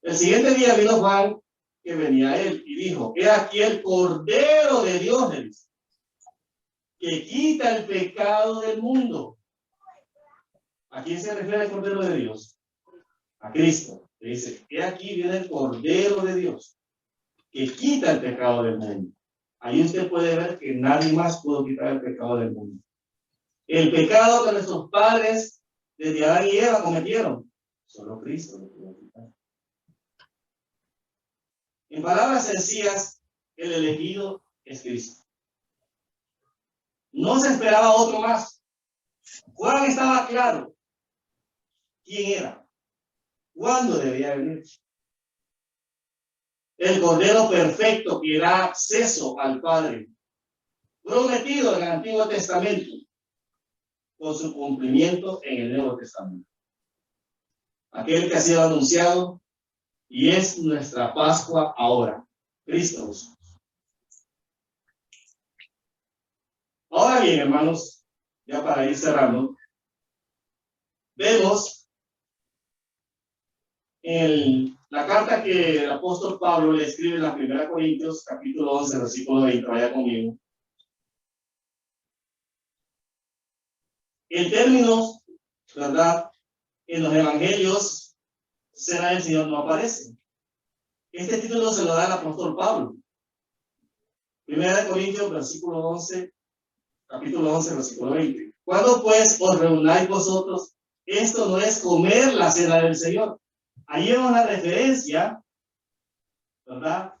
El siguiente día vino Juan, que venía a él, y dijo, he aquí el Cordero de Dios, que quita el pecado del mundo. ¿A quién se refiere el Cordero de Dios? A Cristo. Le dice, he aquí viene el Cordero de Dios, que quita el pecado del mundo. Ahí usted puede ver que nadie más pudo quitar el pecado del mundo. El pecado que nuestros padres, desde Adán y Eva, cometieron, solo Cristo lo pudo quitar. En palabras sencillas, el elegido es Cristo. No se esperaba otro más. Juan estaba claro quién era, cuándo debía venir. El Cordero perfecto que da acceso al Padre, prometido en el Antiguo Testamento, con su cumplimiento en el Nuevo Testamento. Aquel que ha sido anunciado y es nuestra Pascua ahora, Cristo. Ahora bien, hermanos, ya para ir cerrando, vemos la carta que el apóstol Pablo le escribe en la 1 Corintios, capítulo 11, versículo 20, vaya conmigo. El término, ¿verdad?, en los evangelios, cena del Señor, no aparece. Este título se lo da el apóstol Pablo. 1 Corintios, versículo 11, capítulo 11, versículo 20. Cuando pues os reunáis vosotros, esto no es comer la cena del Señor. Ahí hay una referencia, ¿verdad?,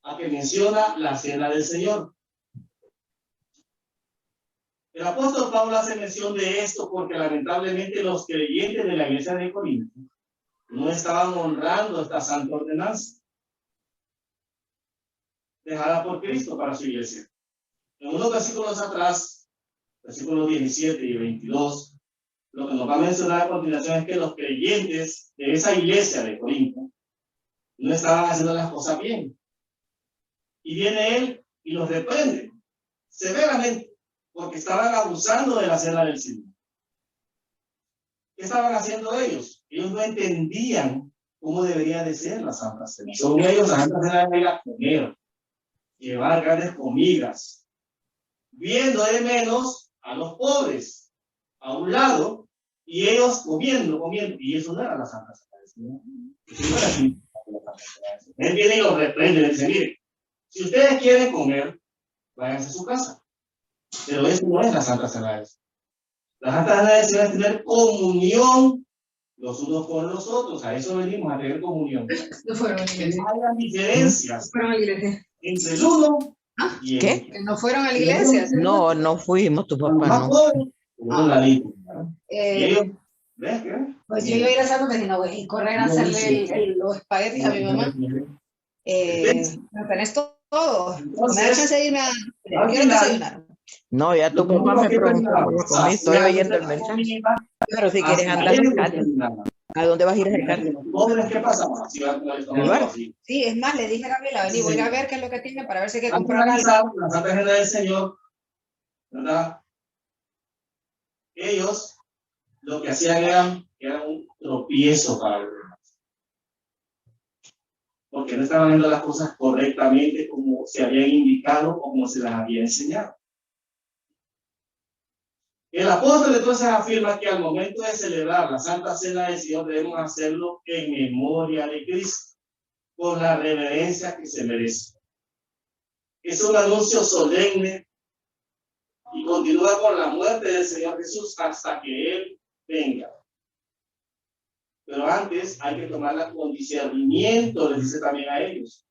a que menciona la cena del Señor. El apóstol Pablo hace mención de esto porque lamentablemente los creyentes de la iglesia de Corinto no estaban honrando esta santa ordenanza dejada por Cristo para su iglesia. En unos versículos atrás, versículos 17 y 22, lo que nos va a mencionar a continuación es que los creyentes de esa iglesia de Corinto no estaban haciendo las cosas bien. Y viene él y los reprende severamente porque estaban abusando de la cena del Señor. ¿Qué estaban haciendo ellos? Ellos no entendían cómo debería de ser la Santa Cena. Según ellos, la Santa Cena era comer, llevar grandes comidas, viendo de menos a los pobres a un lado y ellos comiendo, y eso no era la Santa Cena del Señor. Eso no era así. Él viene y los reprende, le dice, mire, si ustedes quieren comer, váyanse a su casa. Pero eso no es la Santa Cena del Señor. La Santa Cena del Señor es tener comunión los unos con los otros. A eso venimos, a tener comunión. No fueron a la iglesia. No hayan diferencias Fueron a la iglesia. entre el uno y el ¿Qué? Que no fueron a la iglesia. No, no fuimos, tu papá más no. pobre, un ladito. Y ellos, ¿ves qué? Pues yo iba a ir a Santo Vecino y correr a hacerle los espaguetis a mi mamá. ¿Me tenés todo? ¿Me da chance de irme a... ¿Quieren desayunar? No, ya tu papá me preguntó por lo comí, estoy oyendo el mensaje. Pero si quieres andar a rescate, ¿a dónde vas a ir a rescate? ¿Qué pasa? ¿El bar? Sí, es más, le dije a Gabriela, vení, voy a ver qué es lo que tiene para ver si hay que Al comprar algo. finalizar la Santa Cena del Señor, ¿verdad? Ellos lo que hacían era un tropiezo para los demás. Porque no estaban viendo las cosas correctamente como se habían indicado o como se las había enseñado. El apóstol entonces afirma que al momento de celebrar la Santa Cena del Señor debemos hacerlo en memoria de Cristo, con la reverencia que se merece. Es un anuncio solemne y continúa con la muerte del Señor Jesús hasta que Él venga. Pero antes hay que tomar con discernimiento, les dice también a ellos.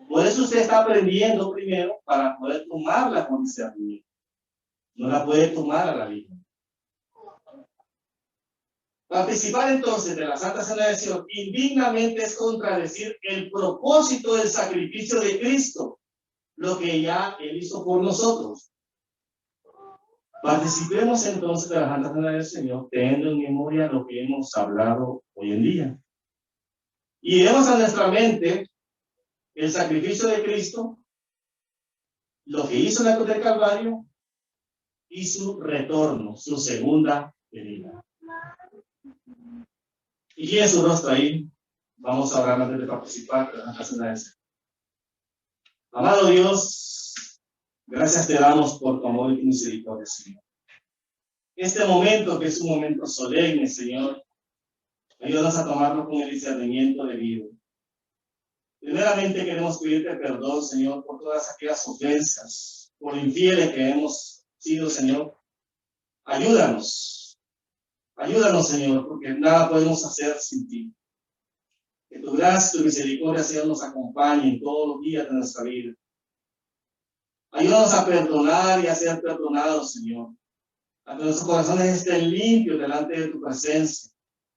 Por eso usted está aprendiendo primero para poder tomarla con discernimiento. No la puede tomar a la ligera. Participar entonces de la Santa Cena del Señor indignamente es contradecir el propósito del sacrificio de Cristo, lo que ya Él hizo por nosotros. Participemos entonces de la Santa Cena del Señor, teniendo en memoria lo que hemos hablado hoy en día. Y llevemos a nuestra mente el sacrificio de Cristo, lo que hizo en la cruz del Calvario y su retorno, su segunda venida. Y en su rostro ahí, vamos a orar antes de participar de la Santa Cena del Señor. Amado Dios, gracias te damos por tu amor y tu misericordia, Señor. Este momento, que es un momento solemne, Señor, ayúdanos a tomarlo con el discernimiento debido. Primeramente queremos pedirte perdón, Señor, por todas aquellas ofensas, por infieles que hemos sido, Señor. Ayúdanos, Señor, porque nada podemos hacer sin ti. Que tu gracia y tu misericordia, Señor, nos acompañe en todos los días de nuestra vida. Ayúdanos a perdonar y a ser perdonados, Señor. A que nuestros corazones estén limpios delante de tu presencia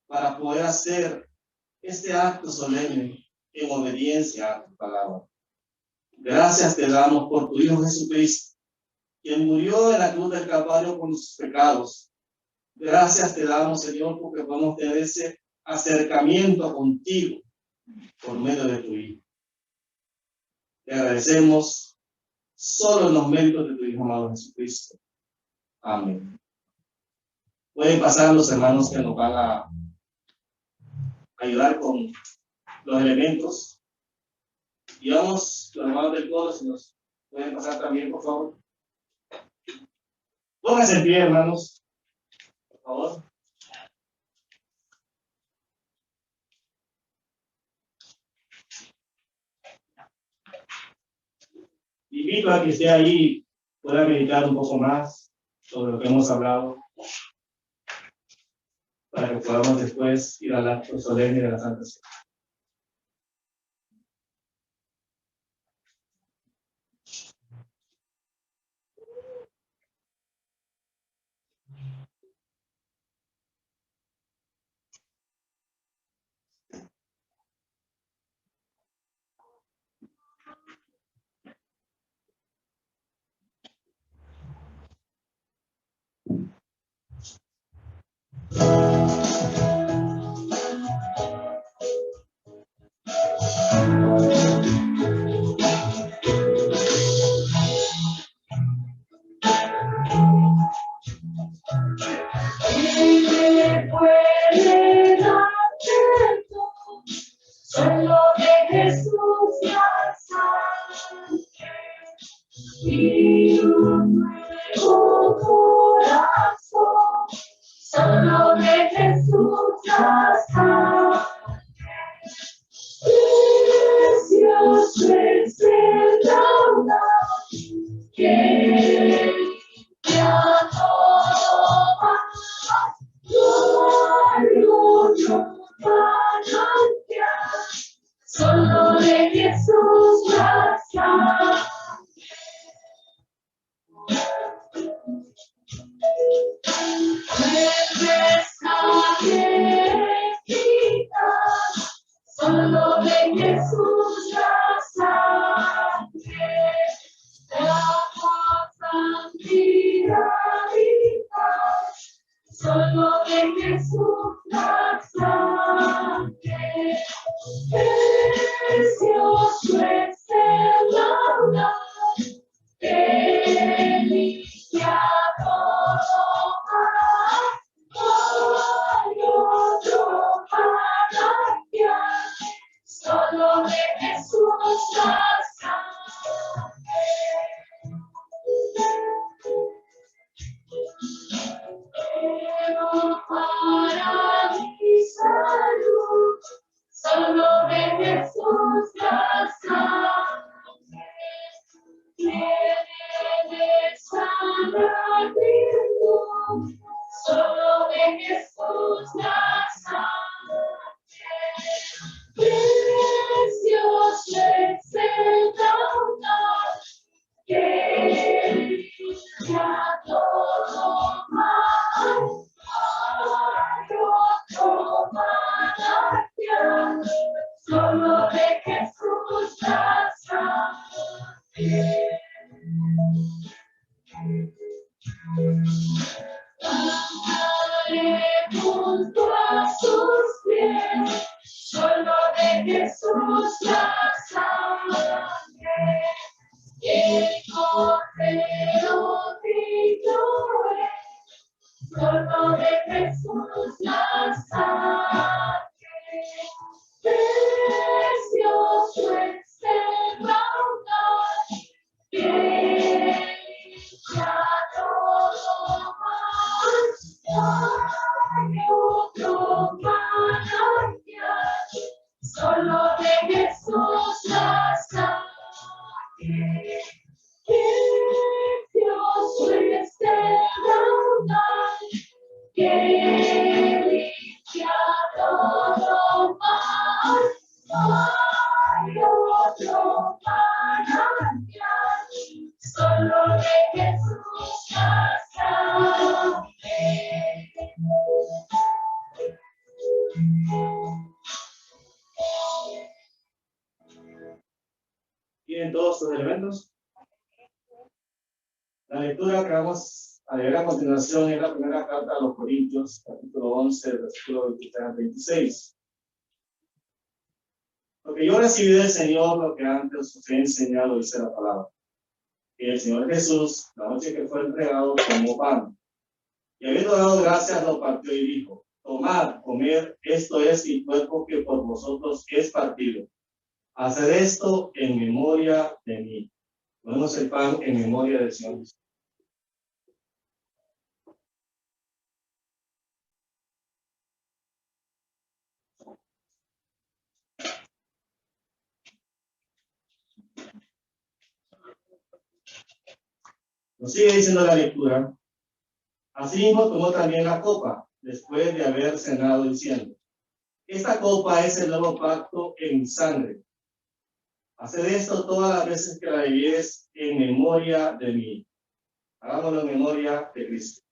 para poder hacer este acto solemne en obediencia a tu palabra. Gracias te damos por tu Hijo Jesucristo, quien murió en la cruz del Calvario por nuestros pecados. Gracias te damos, Señor, porque podemos tener ese acercamiento contigo por medio de tu Hijo. Te agradecemos solo en los méritos de tu Hijo amado Jesucristo. Amén. Pueden pasar los hermanos que nos van a ayudar con los elementos. Y vamos, los hermanos del coro, si nos pueden pasar también, por favor. Pónganse en pie, hermanos, por favor. Invito a que esté ahí, pueda meditar un poco más sobre lo que hemos hablado, para que podamos después ir al acto solemne de la Santa Cena. Solo de Jesús la sangre y un nuevo corazón. Solo de Jesús la sangre. Precioso es el caudal que limpia todo mal. No hay otro manantial, solo de Jesús la sangre. Solo de Jesús la sangre, la santidad y paz. Solo de Jesús la sangre, precioso es el laudar que limpia todo mal. No hay otro manantial, solo de Jesús la sangre. Pero para mi salud, solo de Jesús la sangre. Viene de sana virtud, solo de Jesús la sangre. Precioso es el caudal que limpia todo mal. Hay otro manantial, solo de Jesús la sangre. Andaré junto a sus pies, solo de Jesús la sangre. El Cordero victorioso, solo de Jesús la sangre. Precioso es el caudal que limpia todo mal. No hay otro manantial, solo de Jesús la sangre. Precioso es el caudal que limpia todo mal. No hay otro manantial, solo sus elementos. La lectura que vamos a leer a continuación es la primera carta a los Corintios, capítulo 11, versículo 23 al 26. Porque yo recibí del Señor lo que antes os he enseñado, dice la palabra. Que el Señor Jesús, la noche que fue entregado, tomó pan. Y habiendo dado gracias, lo partió y dijo: tomad, comed, esto es mi cuerpo que por vosotros es partido. Haced esto en memoria de mí. Ponemos el pan en memoria del Señor Jesús. Nos sigue diciendo la lectura. Asimismo tomó también la copa, después de haber cenado, diciendo: esta copa es el nuevo pacto en mi sangre. Haced esto todas las veces que la bebieres en memoria de mí. Hagámoslo en memoria de Cristo.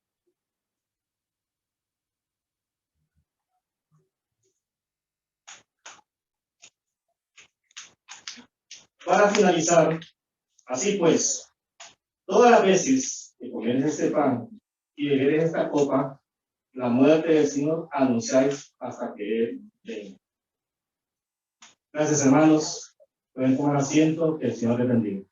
Para finalizar, así pues, todas las veces que comieres este pan y bebieres esta copa, la muerte del Señor anunciáis hasta que Él venga. Gracias, hermanos. Pueden tomar asiento, que el Señor les bendiga.